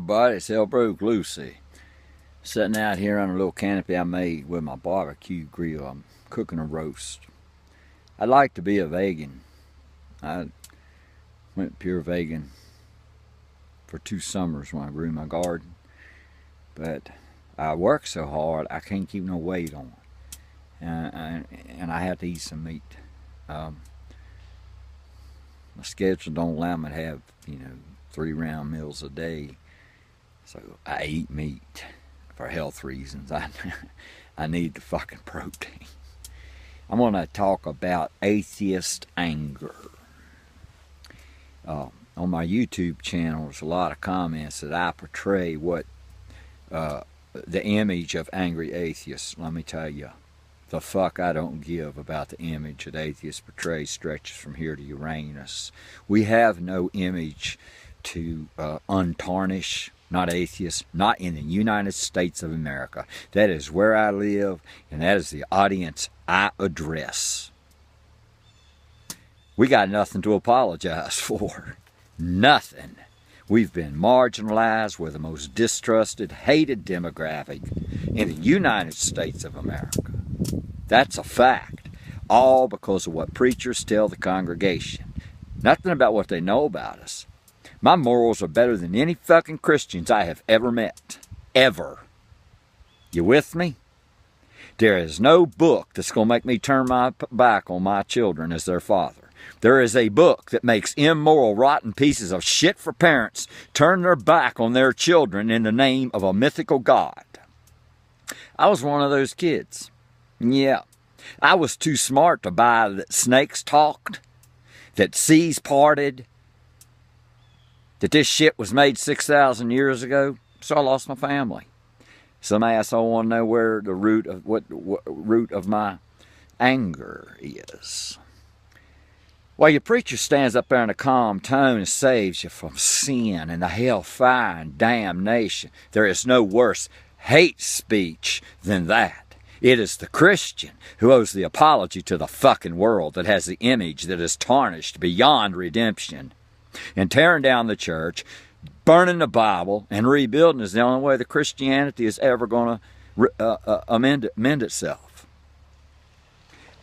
everybody, it's El Broke Lucy. Sitting out here on a little canopy I made with my barbecue grill. I'm cooking a roast. I'd like to be a vegan. I went pure vegan for 2 summers when I grew my garden. But I work so hard, I can't keep no weight on. And I have to eat some meat. My schedule don't allow me to have, 3 round meals a day. So I eat meat for health reasons. I need the fucking protein. I'm going to talk about atheist anger. On my YouTube channel, there's a lot of comments that I portray what the image of angry atheists. Let me tell you, the fuck I don't give about the image that atheists portray stretches from here to Uranus. We have no image to untarnish, not atheists, not in the United States of America. That is where I live, and that is the audience I address. We got nothing to apologize for. Nothing. We've been marginalized. We're the most distrusted, hated demographic in the United States of America. That's a fact. All because of what preachers tell the congregation. Nothing about what they know about us. My morals are better than any fucking Christians I have ever met. Ever. You with me? There is no book that's going to make me turn my back on my children as their father. There is a book that makes immoral, rotten pieces of shit for parents turn their back on their children in the name of a mythical God. I was one of those kids. Yeah. I was too smart to buy that snakes talked, that seas parted, that this shit was made 6,000 years ago, so I lost my family. Some asshole want to know where the root of what root of my anger is. Well, your preacher stands up there in a calm tone and saves you from sin and the hellfire and damnation. There is no worse hate speech than that. It is the Christian who owes the apology to the fucking world that has the image that is tarnished beyond redemption. And tearing down the church, burning the Bible, and rebuilding is the only way that Christianity is ever going to amend itself.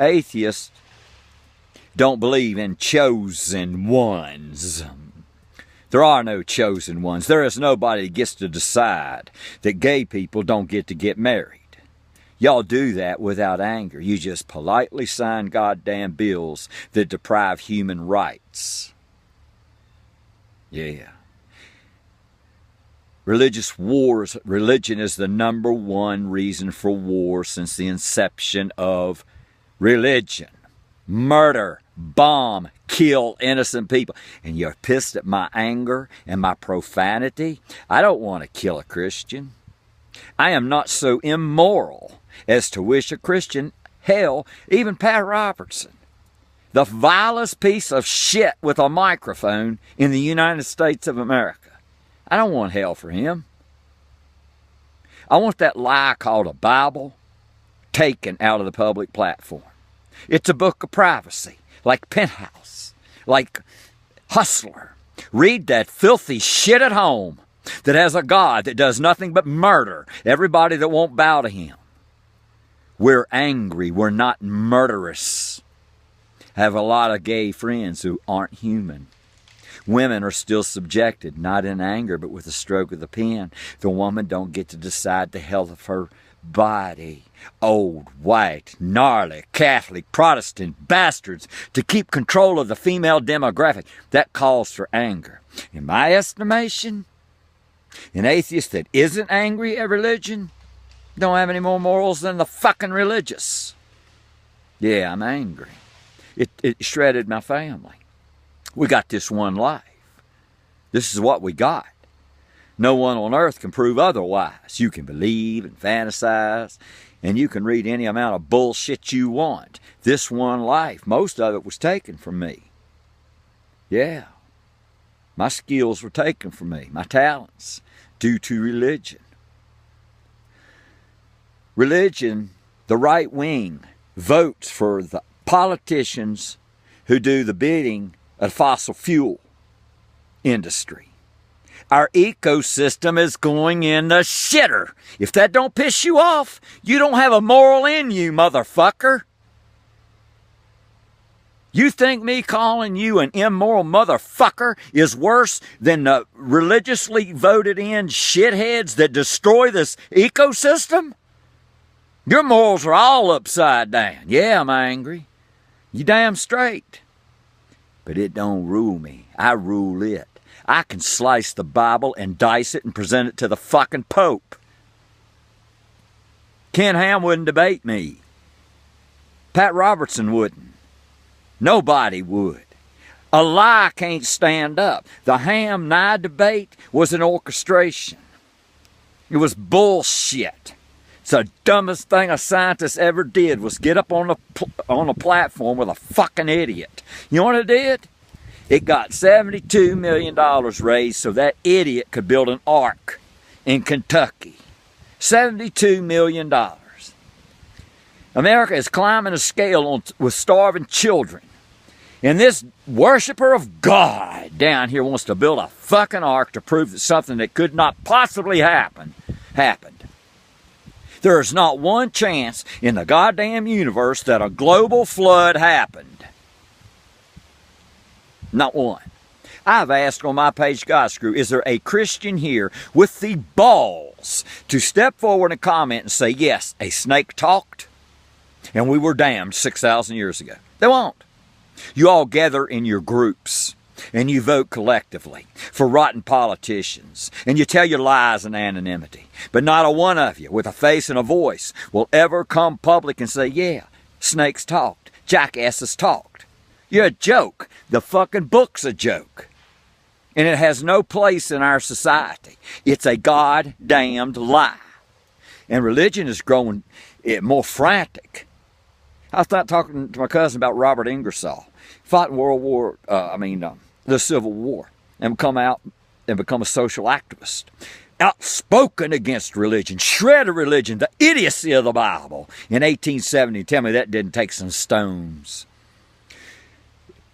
Atheists don't believe in chosen ones. There are no chosen ones. There is nobody that gets to decide that gay people don't get to get married. Y'all do that without anger. You just politely sign goddamn bills that deprive human rights. Yeah. Religious wars. Religion is the #1 reason for war since the inception of religion. Murder, bomb, kill innocent people. And you're pissed at my anger and my profanity? I don't want to kill a Christian. I am not so immoral as to wish a Christian hell, even Pat Robertson, the vilest piece of shit with a microphone in the United States of America. I don't want hell for him. I want that lie called a Bible taken out of the public platform. It's a book of privacy, like Penthouse, like Hustler. Read that filthy shit at home that has a God that does nothing but murder everybody that won't bow to him. We're angry. We're not murderous. I have a lot of gay friends who aren't human. Women are still subjected, not in anger, but with a stroke of the pen. The woman don't get to decide the health of her body. Old, white, gnarly, Catholic, Protestant bastards to keep control of the female demographic. That calls for anger. In my estimation, an atheist that isn't angry at religion don't have any more morals than the fucking religious. Yeah, I'm angry. It shredded my family. We got this one life. This is what we got. No one on earth can prove otherwise. You can believe and fantasize, and you can read any amount of bullshit you want. This one life, most of it was taken from me. Yeah. My skills were taken from me, my talents, due to religion. Religion, the right wing, votes for the politicians who do the bidding of fossil fuel industry. Our ecosystem is going in the shitter. If that don't piss you off, you don't have a moral in you, motherfucker. You think me calling you an immoral motherfucker is worse than the religiously voted in shitheads that destroy this ecosystem? Your morals are all upside down. Yeah, I'm angry. You damn straight. But it don't rule me. I rule it. I can slice the Bible and dice it and present it to the fucking Pope. Ken Ham wouldn't debate me. Pat Robertson wouldn't. Nobody would. A lie can't stand up. The Ham-Nye debate was an orchestration. It was bullshit. It's the dumbest thing a scientist ever did was get up on a platform with a fucking idiot. You know what it did? It got $72 million raised so that idiot could build an ark in Kentucky. $72 million. America is climbing a scale with starving children. And this worshiper of God down here wants to build a fucking ark to prove that something that could not possibly happen happened. There is not one chance in the goddamn universe that a global flood happened. Not one. I've asked on my page, God Screw, is there a Christian here with the balls to step forward and comment and say, yes, a snake talked and we were damned 6,000 years ago? They won't. You all gather in your groups and you vote collectively for rotten politicians and you tell your lies in anonymity. But not a one of you with a face and a voice will ever come public and say, yeah, snakes talked, jackasses talked. You're a joke. The fucking book's a joke. And it has no place in our society. It's a goddamned lie. And religion is growing more frantic. I was talking to my cousin about Robert Ingersoll. Fought in the Civil War, and come out and become a social activist. Outspoken against religion, shredded religion, the idiocy of the Bible in 1870. Tell me that didn't take some stones.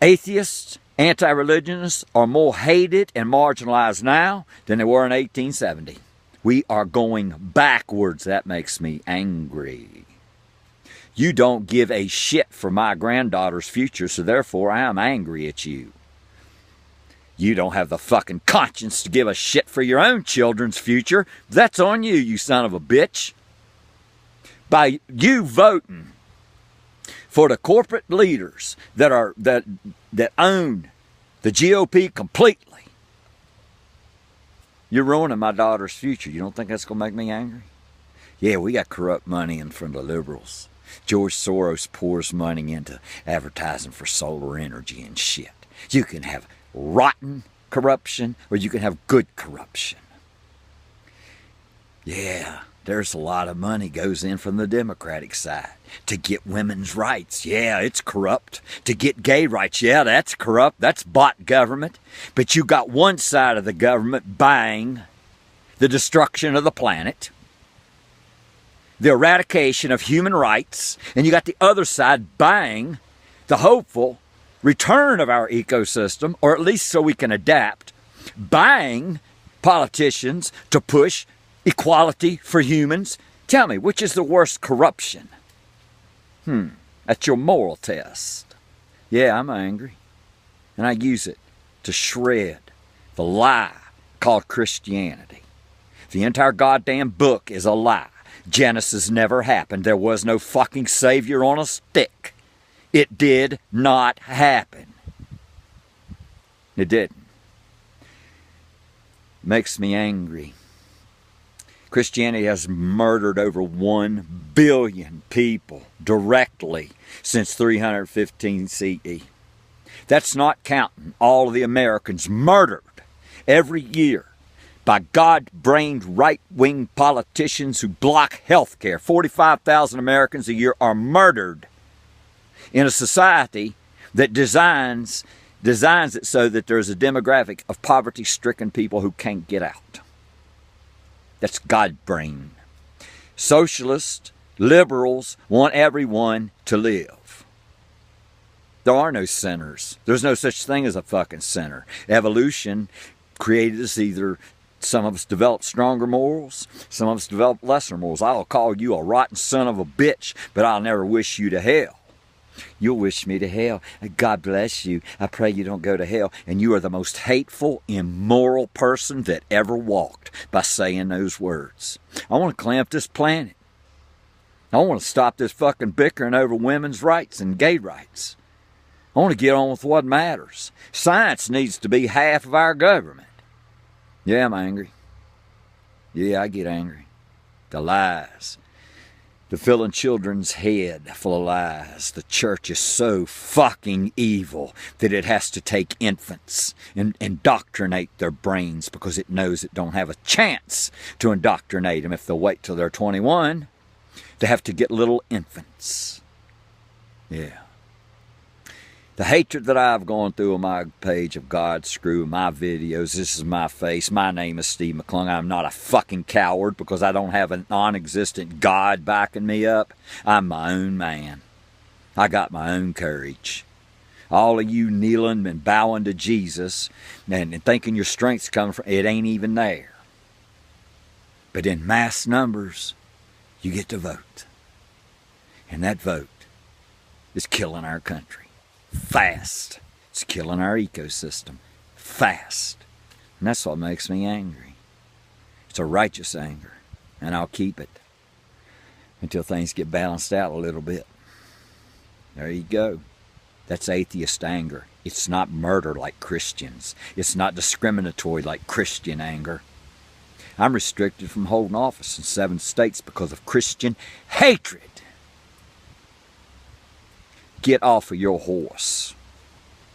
Atheists, anti-religionists are more hated and marginalized now than they were in 1870. We are going backwards. That makes me angry. You don't give a shit for my granddaughter's future, so therefore I am angry at you. You don't have the fucking conscience to give a shit for your own children's future. That's on you, you son of a bitch. By you voting for the corporate leaders that own the GOP completely, you're ruining my daughter's future. You don't think that's going to make me angry? Yeah, we got corrupt money in from the liberals. George Soros pours money into advertising for solar energy and shit. You can have rotten corruption or you can have good corruption. Yeah, there's a lot of money goes in from the Democratic side to get women's rights. Yeah, it's corrupt. To get gay rights, yeah, that's corrupt. That's bought government. But you got one side of the government buying the destruction of the planet, the eradication of human rights, and you got the other side buying the hopeful return of our ecosystem, or at least so we can adapt, buying politicians to push equality for humans. Tell me, which is the worst corruption? That's your moral test. Yeah, I'm angry, and I use it to shred the lie called Christianity. The entire goddamn book is a lie. Genesis never happened. There was no fucking Savior on a stick. It did not happen. It didn't. Makes me angry. Christianity has murdered over 1 billion people directly since 315 CE. That's not counting all of the Americans murdered every year by God-brained right-wing politicians who block health care. 45,000 Americans a year are murdered in a society that designs it so that there's a demographic of poverty-stricken people who can't get out. That's God-brained. Socialists, liberals want everyone to live. There are no sinners. There's no such thing as a fucking sinner. Evolution created us either. Some of us develop stronger morals. Some of us develop lesser morals. I'll call you a rotten son of a bitch, but I'll never wish you to hell. You'll wish me to hell. God bless you. I pray you don't go to hell. And you are the most hateful, immoral person that ever walked by saying those words. I want to clamp this planet. I want to stop this fucking bickering over women's rights and gay rights. I want to get on with what matters. Science needs to be half of our government. Yeah, I'm angry. Yeah, I get angry. The lies. The filling children's head full of lies. The church is so fucking evil that it has to take infants and indoctrinate their brains because it knows it don't have a chance to indoctrinate them if they'll wait till they're 21. They have to get little infants. Yeah. The hatred that I've gone through on my page of God Screw, my videos, this is my face. My name is Steve McClung. I'm not a fucking coward because I don't have a non-existent God backing me up. I'm my own man. I got my own courage. All of you kneeling and bowing to Jesus and thinking your strength's coming from, it ain't even there. But in mass numbers, you get to vote. And that vote is killing our country. Fast. It's killing our ecosystem. Fast. And that's what makes me angry. It's a righteous anger. And I'll keep it until things get balanced out a little bit. There you go. That's atheist anger. It's not murder like Christians. It's not discriminatory like Christian anger. I'm restricted from holding office in 7 states because of Christian hatred. Get off of your horse.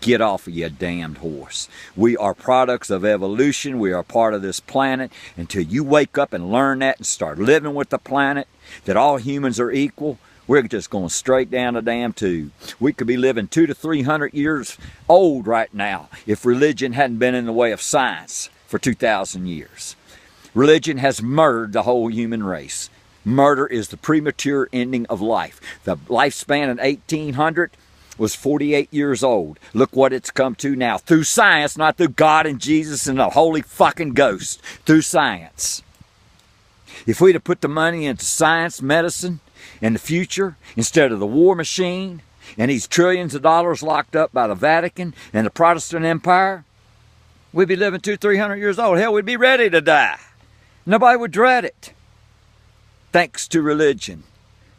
Get off of your damned horse. We are products of evolution. We are part of this planet. Until you wake up and learn that and start living with the planet, that all humans are equal, we're just going straight down the damn tube. We could be living 200 to 300 years old right now if religion hadn't been in the way of science for 2,000 years. Religion has murdered the whole human race. Murder is the premature ending of life. The lifespan in 1800 was 48 years old. Look what it's come to now. Through science, not through God and Jesus and the Holy fucking Ghost. Through science. If we'd have put the money into science, medicine, and the future, instead of the war machine, and these trillions of dollars locked up by the Vatican and the Protestant Empire, we'd be living 200, 300 years old. Hell, we'd be ready to die. Nobody would dread it. Thanks to religion,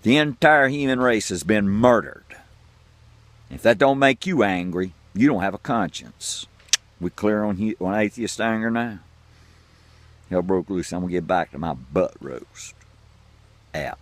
the entire human race has been murdered. If that don't make you angry, you don't have a conscience. We clear on atheist anger now? Hell broke loose. I'm going to get back to my butt roast. Out.